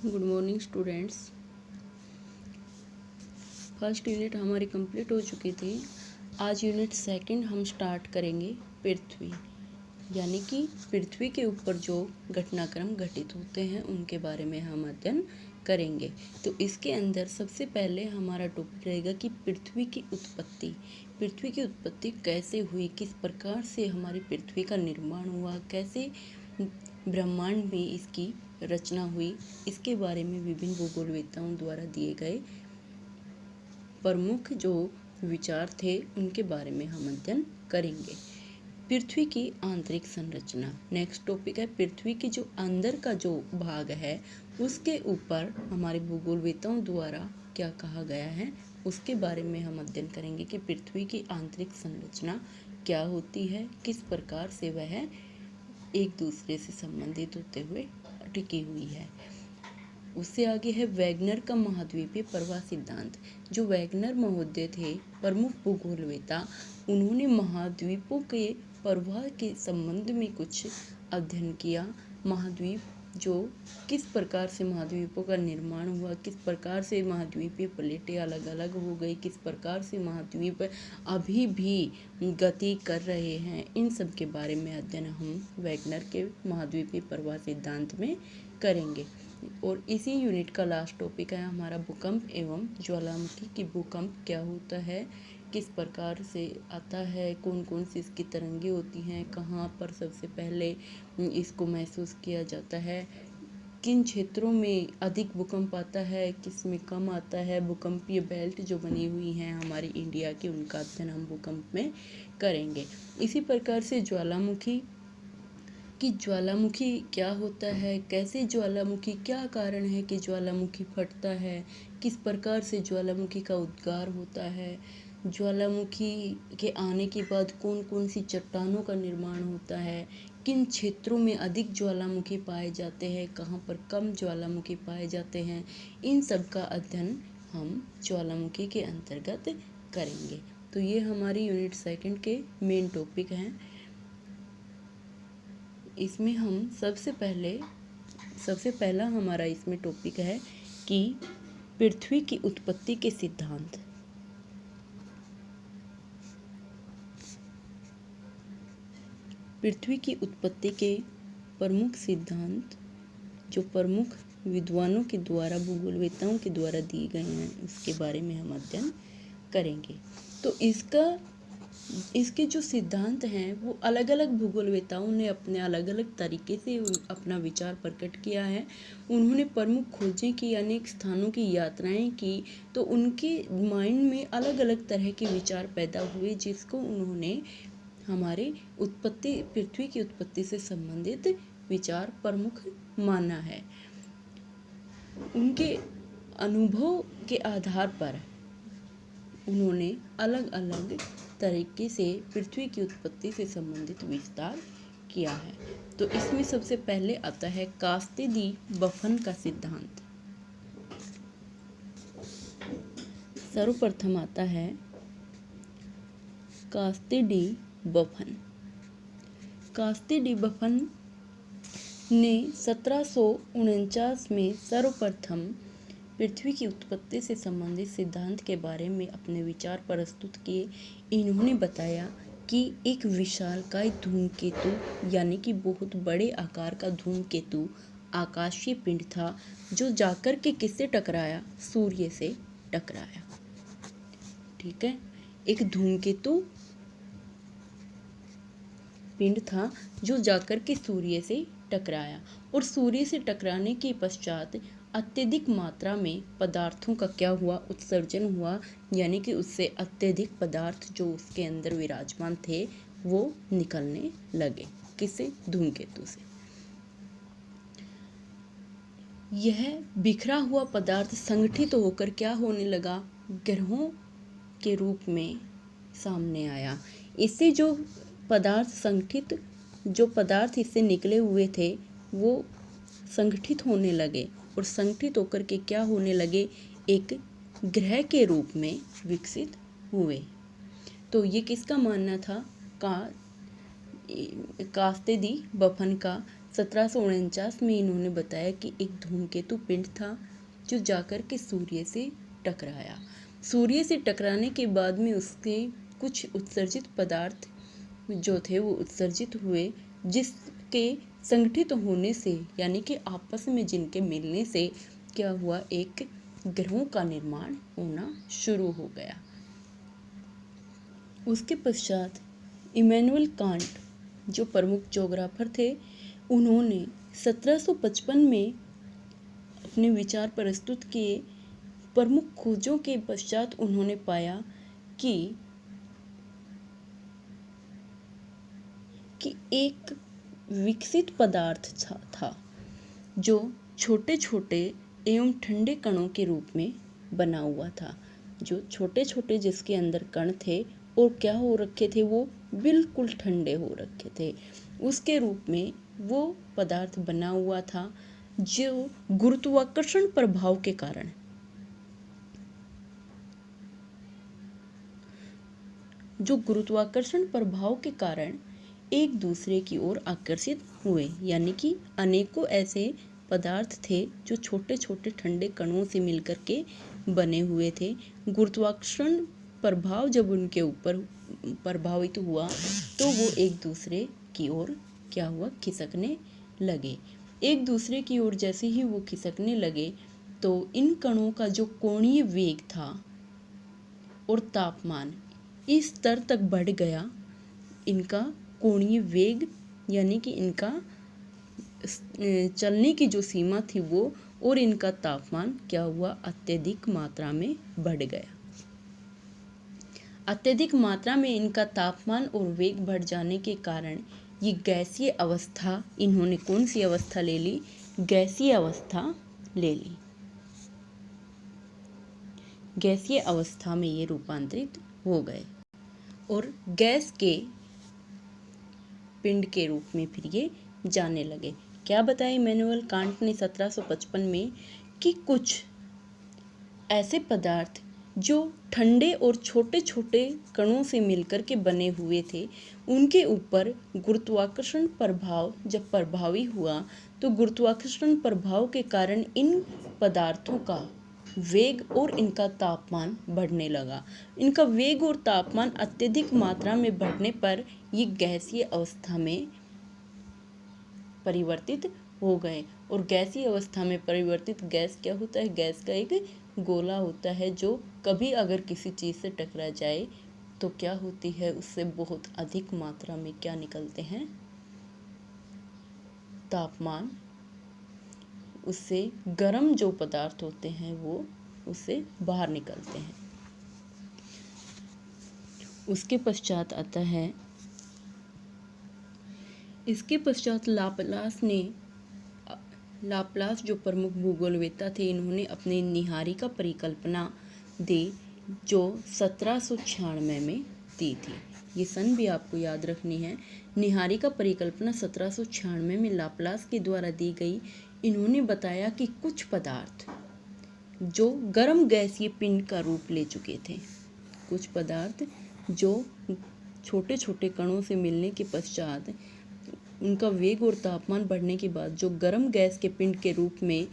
Good morning students. First unit हमारी complete हो चुकी थी। आज यूनिट सेकंड हम स्टार्ट करेंगे पृथ्वी, यानी कि पृथ्वी के ऊपर जो घटनाक्रम घटित होते हैं उनके बारे में हम अध्ययन करेंगे। तो इसके अंदर सबसे पहले हमारा टॉपिक रहेगा कि पृथ्वी की उत्पत्ति। पृथ्वी की उत्पत्ति कैसे हुई, किस प्रकार से हमारी पृथ्वी का निर्माण हुआ, कैसे ब्रह्मांड में इसकी रचना हुई, इसके बारे में विभिन्न भूगोलवेत्ताओं द्वारा दिए गए प्रमुख जो विचार थे उनके बारे में हम अध्ययन करेंगे। पृथ्वी की आंतरिक संरचना नेक्स्ट टॉपिक है। पृथ्वी के जो अंदर का जो भाग है उसके ऊपर हमारे भूगोलवेत्ताओं द्वारा क्या कहा गया है उसके बारे में हम अध्ययन करेंगे कि पृथ्वी की आंतरिक संरचना क्या होती है, किस प्रकार से वह एक दूसरे से संबंधित होते हुए टिकी हुई है। उससे आगे है वैगनर का महाद्वीपीय प्रवाह सिद्धांत। जो वैगनर महोदय थे प्रमुख भूगोलवेत्ता, उन्होंने महाद्वीपों के प्रवाह के संबंध में कुछ अध्ययन किया। महाद्वीप जो किस प्रकार से महाद्वीपों का निर्माण हुआ, किस प्रकार से महाद्वीपीय प्लेटें अलग अलग हो गई, किस प्रकार से महाद्वीप अभी भी गति कर रहे हैं, इन सब के बारे में अध्ययन हम वैगनर के महाद्वीपीय प्रवाह सिद्धांत में करेंगे। और इसी यूनिट का लास्ट टॉपिक है हमारा भूकंप एवं ज्वालामुखी की भूकंप क्या होता है, किस प्रकार से आता है, कौन कौन सी इसकी तरंगे होती हैं, कहाँ पर सबसे पहले इसको महसूस किया जाता है, किन क्षेत्रों में अधिक भूकंप आता है, किस में कम आता है। भूकंपीय बेल्ट जो बनी हुई हैं हमारी इंडिया की, उनका अध्ययन हम भूकंप में करेंगे। इसी प्रकार से ज्वालामुखी कि ज्वालामुखी क्या होता है, कैसे ज्वालामुखी, क्या कारण है कि ज्वालामुखी फटता है, किस प्रकार से ज्वालामुखी का उद्गार होता है, ज्वालामुखी के आने के बाद कौन कौन सी चट्टानों का निर्माण होता है, किन क्षेत्रों में अधिक ज्वालामुखी पाए जाते हैं, कहाँ पर कम ज्वालामुखी पाए जाते हैं, इन सब का अध्ययन हम ज्वालामुखी के अंतर्गत करेंगे। तो ये हमारी यूनिट सेकंड के मेन टॉपिक हैं। इसमें हम सबसे पहला हमारा इसमें टॉपिक है कि पृथ्वी की उत्पत्ति के सिद्धांत। पृथ्वी की उत्पत्ति के प्रमुख सिद्धांत जो प्रमुख विद्वानों के द्वारा, भूगोलवेत्ताओं के द्वारा दिए गए हैं उसके बारे में हम अध्ययन करेंगे। तो इसके जो सिद्धांत हैं वो अलग अलग भूगोलवेत्ताओं ने अपने अलग अलग तरीके से अपना विचार प्रकट किया है। उन्होंने प्रमुख खोजें की, अनेक स्थानों की यात्राएं की, तो उनके माइंड में अलग अलग तरह के विचार पैदा हुए जिसको उन्होंने हमारे पृथ्वी की उत्पत्ति से संबंधित विचार प्रमुख माना है। उनके अनुभव के आधार पर उन्होंने अलग अलग तरीके से पृथ्वी की उत्पत्ति से संबंधित विस्तार किया है। तो इसमें सबसे पहले आता है कास्ते दी बफन का सिद्धांत। सर्वप्रथम आता है कास्ते डी बफन। कास्ते डी बफन ने 1749 में सर्वप्रथम पृथ्वी की उत्पत्ति से संबंधित सिद्धांत के बारे में अपने विचार प्रस्तुत किए। इन्होंने बताया कि एक विशालकाय धूमकेतु, यानी कि बहुत बड़े आकार का धूमकेतु आकाशीय पिंड था जो जाकर के किससे टकराया, सूर्य से टकराया। ठीक है, एक धूमकेतु पिंड था जो जाकर के सूर्य से टकराया और सूर्य से टकराने के पश्चात अत्यधिक मात्रा में पदार्थों का क्या हुआ, उत्सर्जन हुआ, यानी कि उससे अत्यधिक पदार्थ जो उसके अंदर विराजमान थे वो निकलने लगे। किससे? धूमकेतु से। यह बिखरा हुआ पदार्थ संगठित होकर क्या होने लगा, ग्रहों के रूप में सामने आया। इससे जो पदार्थ इससे निकले हुए थे वो संगठित होने लगे और संगठित होकर के क्या होने लगे, एक ग्रह के रूप में विकसित हुए। तो ये किसका मानना था? कास्ते दी बफन का 1749 में इन्होंने बताया कि एक धूमकेतु पिंड था जो जाकर के सूर्य से टकराया। सूर्य से टकराने के बाद में उसके कुछ उत्सर्जित पदार्थ जो थे वो उत्सर्जित हुए, जिसके संगठित होने से यानी कि आपस में जिनके मिलने से क्या हुआ, एक ग्रहों का निर्माण होना शुरू हो गया। उसके पश्चात इमैनुअल कांट जो प्रमुख ज्योग्राफर थे, उन्होंने 1755 में अपने विचार प्रस्तुत किए। प्रमुख खोजों के पश्चात उन्होंने पाया कि एक विकसित पदार्थ था जो छोटे छोटे एवं ठंडे कणों के रूप में बना हुआ था। जो छोटे छोटे जिसके अंदर कण थे और क्या हो रखे थे, वो बिल्कुल ठंडे हो रखे थे। उसके रूप में वो पदार्थ बना हुआ था जो गुरुत्वाकर्षण प्रभाव के कारण एक दूसरे की ओर आकर्षित हुए। यानी कि अनेकों ऐसे पदार्थ थे जो छोटे छोटे ठंडे कणों से मिलकर के बने हुए थे। गुरुत्वाकर्षण प्रभाव जब उनके ऊपर प्रभावित हुआ तो वो एक दूसरे की ओर क्या हुआ, खिसकने लगे। एक दूसरे की ओर जैसे ही वो खिसकने लगे तो इन कणों का जो कोणीय वेग था और तापमान इस स्तर तक बढ़ गया, इनका कोणीय वेग यानी कि इनका चलने की जो सीमा थी वो, और इनका तापमान क्या हुआ, अत्यधिक मात्रा में बढ़ गया। अत्यधिक मात्रा में इनका तापमान और वेग बढ़ जाने के कारण ये गैसीय अवस्था, इन्होंने कौन सी अवस्था ले ली, गैसीय अवस्था ले ली। गैसीय अवस्था में ये रूपांतरित हो गए और गैस के पिंड के रूप में फिर ये जाने लगे। क्या बताया इमैनुअल कांट ने 1755 में कि कुछ ऐसे पदार्थ जो ठंडे और छोटे छोटे कणों से मिलकर के बने हुए थे, उनके ऊपर गुरुत्वाकर्षण प्रभाव जब प्रभावी हुआ तो गुरुत्वाकर्षण प्रभाव के कारण इन पदार्थों का वेग और इनका तापमान बढ़ने लगा। इनका वेग और तापमान अत्यधिक मात्रा में बढ़ने पर ये गैसीय अवस्था में परिवर्तित हो गए। और गैसीय अवस्था में परिवर्तित गैस क्या होता है, गैस का एक गोला होता है जो कभी अगर किसी चीज़ से टकरा जाए तो क्या होती है, उससे बहुत अधिक मात्रा में क्या निकलते हैं, तापमान, उससे गर्म जो पदार्थ होते हैं वो उससे बाहर निकलते हैं। उसके पश्चात आता है, इसके पश्चात लाप्लास जो प्रमुख भूगोलवेत्ता थे, इन्होंने अपनी निहारिका परिकल्पना दी जो 1796 में दी थी। ये सन भी आपको याद रखनी है। निहारिका परिकल्पना 1796 में लाप्लास के द्वारा दी गई। इन्होंने बताया कि कुछ पदार्थ जो गर्म गैसीय पिंड का रूप ले चुके थे, कुछ पदार्थ जो छोटे छोटे कणों से मिलने के पश्चात उनका वेग और तापमान बढ़ने के बाद जो गर्म गैस के पिंड के रूप में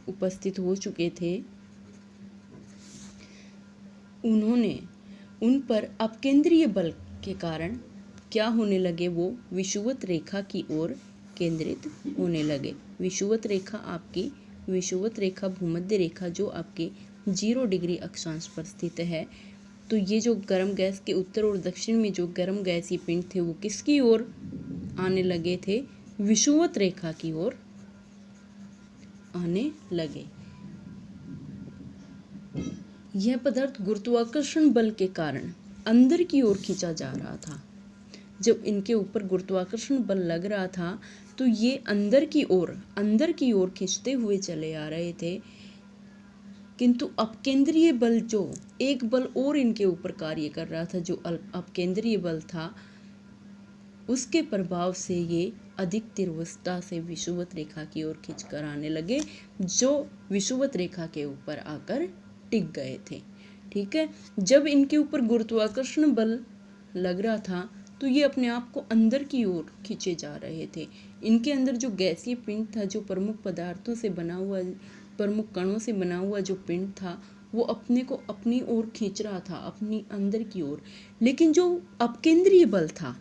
उपस्थित हो चुके थे, उन्होंने उन पर अपकेंद्रीय बल के कारण क्या होने लगे, वो विषुवत रेखा की ओर केंद्रित होने लगे। विषुवत रेखा आपकी विषुवत रेखा भूमध्य रेखा जो आपके 0 डिग्री अक्षांश पर स्थित है। तो ये जो गर्म गैस के उत्तर और दक्षिण में जो गर्म गैसीय पिंड थे वो किसकी ओर आने लगे थे, विषुवत रेखा की ओर आने लगे। यह पदार्थ गुरुत्वाकर्षण बल के कारण अंदर की ओर खींचा जा रहा था। जब इनके ऊपर गुरुत्वाकर्षण बल लग रहा था तो ये अंदर की ओर खींचते हुए चले आ रहे थे, किंतु अपकेंद्रीय बल जो एक बल और इनके ऊपर कार्य कर रहा था, जो अपकेंद्रीय बल था, उसके प्रभाव से ये अधिक तीव्रता से विषुवत रेखा की ओर खींचकर आने लगे, जो विषुवत रेखा के ऊपर आकर टिक गए थे। ठीक है, जब इनके ऊपर गुरुत्वाकर्षण बल लग रहा था तो ये अपने आप को अंदर की ओर खींचे जा रहे थे। इनके अंदर जो गैसीय पिंड था, जो प्रमुख पदार्थों से बना हुआ, प्रमुख कणों से बना हुआ जो पिंड था, वो अपने को अपनी ओर खींच रहा था, अपनी अंदर की ओर। लेकिन जो अपकेंद्रीय बल था,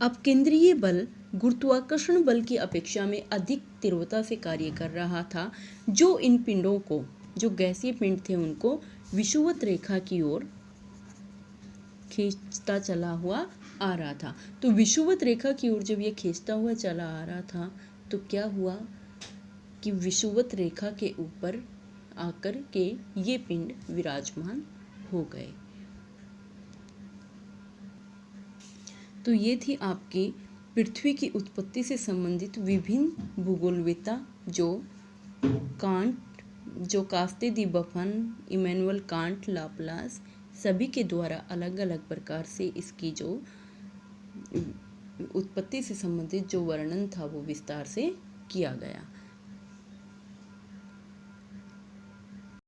अपकेंद्रीय बल गुरुत्वाकर्षण बल की अपेक्षा में अधिक तीव्रता से कार्य कर रहा था, जो इन पिंडों को, जो गैसीय पिंड थे, उनको विषुवत रेखा की ओर खींचता चला हुआ आ रहा था। तो विषुवत रेखा की ओर जब ये खींचता हुआ चला आ रहा था तो क्या हुआ कि विषुवत रेखा के ऊपर आकर के ये पिंड विराजमान हो गए। तो ये थी आपकी पृथ्वी की उत्पत्ति से संबंधित विभिन्न भूगोलवेत्ता जो कास्ते दी बफन, इमैनुअल कांट, लाप्लास, सभी के द्वारा अलग अलग प्रकार से इसकी जो उत्पत्ति से संबंधित जो वर्णन था वो विस्तार से किया गया।